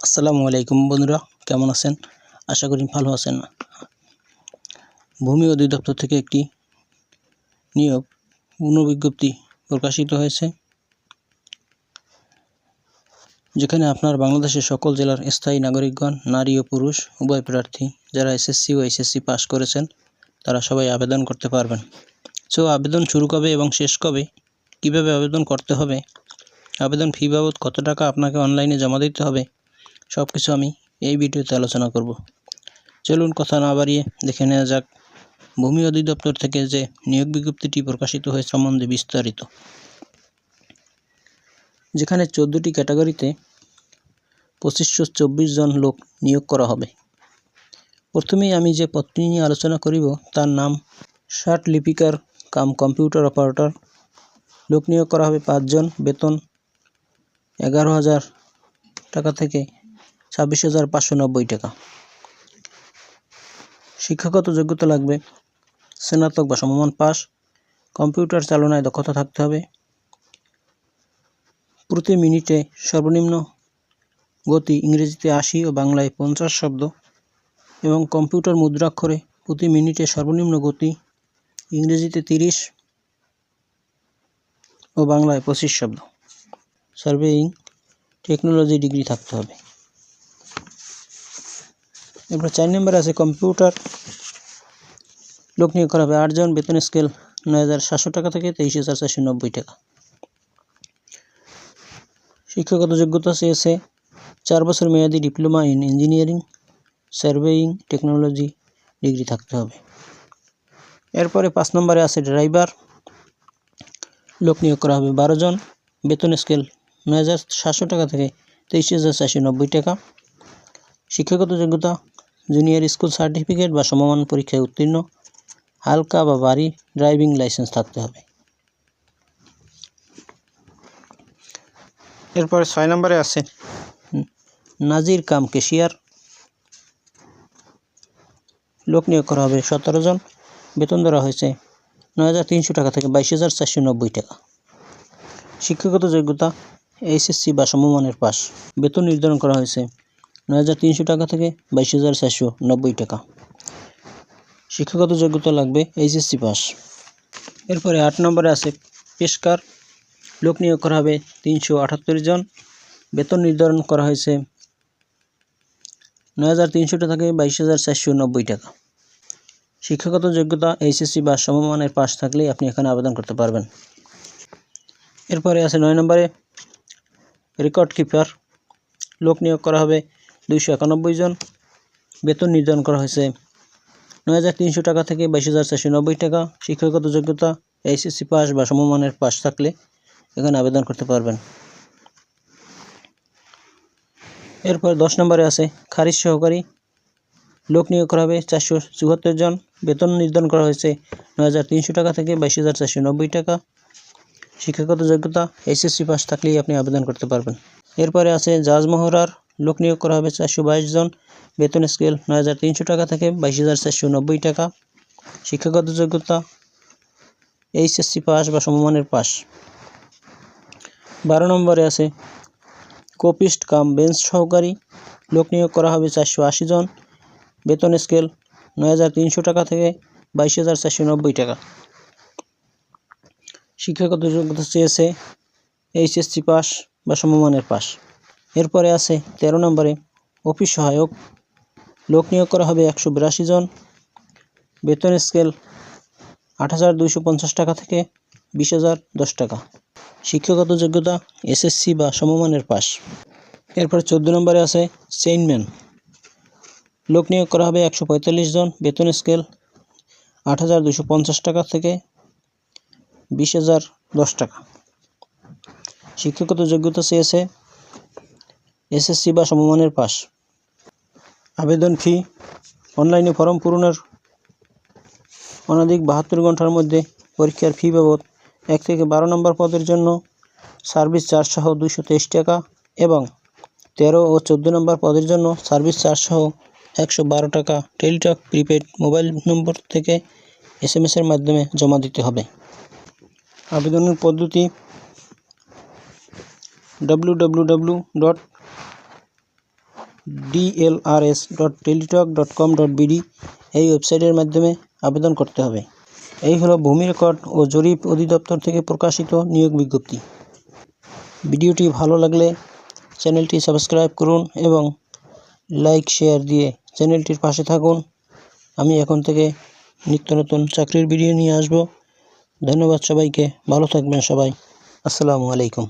আসসালামু আলাইকুম বন্ধুরা, কেমন আছেন? আশা করি ভালো আছেন। ভূমি অধিদপ্তর থেকে একটি নিয়োগ পুনর্বিজ্ঞপ্তি প্রকাশিত হয়েছে, যেখানে আপনার বাংলাদেশের সকল জেলার স্থায়ী নাগরিকগণ, নারী ও পুরুষ উভয় প্রার্থী যারা এসএসসি ও এইচএসসি পাস করেছেন তারা সবাই আবেদন করতে পারবেন। সো আবেদন শুরু কবে এবং শেষ কবে, কীভাবে আবেদন করতে হবে, আবেদন ফি বাবদ কত টাকা আপনাকে অনলাইনে জমা দিতে হবে, সব কিছু আমি এই ভিডিওতে আলোচনা করব। চলুন কথা না বাড়িয়ে দেখে নেওয়া যাক ভূমি অধিদপ্তর থেকে যে নিয়োগ বিজ্ঞপ্তিটি প্রকাশিত হয়ে সম্বন্ধে বিস্তারিত। যেখানে 14টি ক্যাটাগরিতে 2524 জন লোক নিয়োগ করা হবে। প্রথমেই আমি যে পদটি নিয়ে আলোচনা করিব তার নাম ষাট লিপিকার কাম কম্পিউটার অপারেটর। লোক নিয়োগ করা হবে 5 জন, বেতন 11,000 টাকা থেকে 26,590 টাকা। শিক্ষাগত যোগ্যতা লাগবে স্নাতক বা সমমান পাস। কম্পিউটার চালনায় দক্ষতা থাকতে হবে। প্রতি মিনিটে সর্বনিম্ন গতি ইংরেজিতে 80 ও বাংলায় 50 শব্দ এবং কম্পিউটার মুদ্রাক্ষরে প্রতি মিনিটে সর্বনিম্ন গতি ইংরেজিতে 30 ও বাংলায় 25 শব্দ। সার্ভেইং টেকনোলজি ডিগ্রি থাকতে হবে। এরপর 4 নম্বরে আছে কম্পিউটার। লোক নিয়োগ করা হবে 8 জন, বেতন স্কেল 9,700 টাকা থেকে 23,490 টাকা। শিক্ষাগত যোগ্যতা চেয়েছে 4 বছর মেয়াদী diploma in engineering surveying technology degree থাকতে হবে। এরপরে 5 নম্বরে আছে ড্রাইভার। লোক নিয়োগ করা হবে 12 জন, বেতন স্কেল 9,700 টাকা থেকে 23,490 টাকা। শিক্ষাগত যোগ্যতা জুনিয়র স্কুল সার্টিফিকেট বা সমমান পরীক্ষায় উত্তীর্ণ, হালকা বা ভারী ড্রাইভিং লাইসেন্স থাকতে হবে। এরপরে 6 নম্বরে আছে নাজির কাম ক্যাশিয়ার। লোক নিয়োগ করা হবে 17 জন, বেতন ধরা হয়েছে 9,300 টাকা থেকে 22,490 টাকা। শিক্ষাগত যোগ্যতা এইচএসসি বা সমমানের পাস। বেতন নির্ধারণ করা হয়েছে 9,300 টাকা থেকে 22,490 টাকা। শিক্ষাগত যোগ্যতা লাগবে এইচএসসি পাস। এরপরে 8 নম্বরে আছে পেশকার। লোক নিয়োগ করা হবে 378 জন, বেতন নির্ধারণ করা হয়েছে 9,300 টাকা থেকে 22,490 টাকা। শিক্ষাগত যোগ্যতা এইচএসসি বা সমমানের পাস থাকলেই আপনি এখানে আবেদন করতে পারবেন। এরপরে আছে 9 নম্বরে রেকর্ড কিপার। লোক নিয়োগ করা হবে 291 জন, বেতন নির্ধারণ করা হয়েছে 9,300 টাকা থেকে 22,490 টাকা। শিক্ষাগত যোগ্যতা এইচএসসি পাস বা সমমানের পাস থাকলে এখানে আবেদন করতে পারবেন। এরপর 10 নম্বরে আছে খারিজ সহকারী। লোক নিয়োগ করা হবে 474 জন, বেতন নির্ধারণ করা হয়েছে 9,300 টাকা থেকে 22,490 টাকা। শিক্ষাগত যোগ্যতা এইচএসসি পাস থাকলেই আপনি আবেদন করতে পারবেন। এরপরে আছে জাজ মহড়ার। লোক নিয়োগ করা হবে 422 জন, বেতন স্কেল 9,300 টাকা থেকে 22,490 টাকা। শিক্ষাগত যোগ্যতা এইচএসসি পাস বা সমমানের পাস। 12 নম্বরে আছে কোপিস্ট কাম বেঞ্চ সহকারী। লোক নিয়োগ করা হবে 480 জন, বেতন স্কেল 9,300 টাকা থেকে 22,490 টাকা। শিক্ষাগত যোগ্যতা চেয়েছে এইচএসসি পাস বা সমমানের পাস। এরপরে আছে 13 নম্বরে অফিস সহায়ক। লোক নিয়োগ করা হবে 182 জন, বেতন স্কেল 8,250 টাকা থেকে 20,010 টাকা। শিক্ষাগত যোগ্যতা এসএসসি বা সমমানের পাস। এরপর 14 নম্বরে আছে চেইনম্যান। লোক নিয়োগ করা হবে 145 জন, বেতন স্কেল 8,250 টাকা থেকে 20,010 টাকা। শিক্ষাগত যোগ্যতা চেয়েছে এসএসসি বা সমমানের পাস। আবেদন ফি অনলাইনে ফর্ম পূরণের অনধিক 72 ঘন্টার মধ্যে পরীক্ষার ফি বাবদ 1 থেকে 12 নম্বর পদের জন্য সার্ভিস চার্জ সহ 223 টাকা এবং 13 ও 14 নম্বর পদের জন্য সার্ভিস চার্জ সহ 112 টাকা টেলিটক প্রিপেড মোবাইল নম্বর থেকে SMS-এর মাধ্যমে জমা দিতে হবে। আবেদনের পদ্ধতি www. dlrs.teletalk.com.bd এই ওয়েবসাইটের মাধ্যমে আবেদন করতে হবে। এই হলো ভূমি রেকর্ড ও জরিপ অধিদপ্তর থেকে প্রকাশিত নিয়োগ বিজ্ঞপ্তি। ভিডিওটি ভালো লাগলে চ্যানেলটি সাবস্ক্রাইব করুন এবং লাইক শেয়ার দিয়ে চ্যানেলটির পাশে থাকুন। আমি এখন থেকে নিত্য নতুন চাকরির ভিডিও নিয়ে আসব। ধন্যবাদ সবাইকে, ভালো থাকবেন সবাই। আসসালামু আলাইকুম।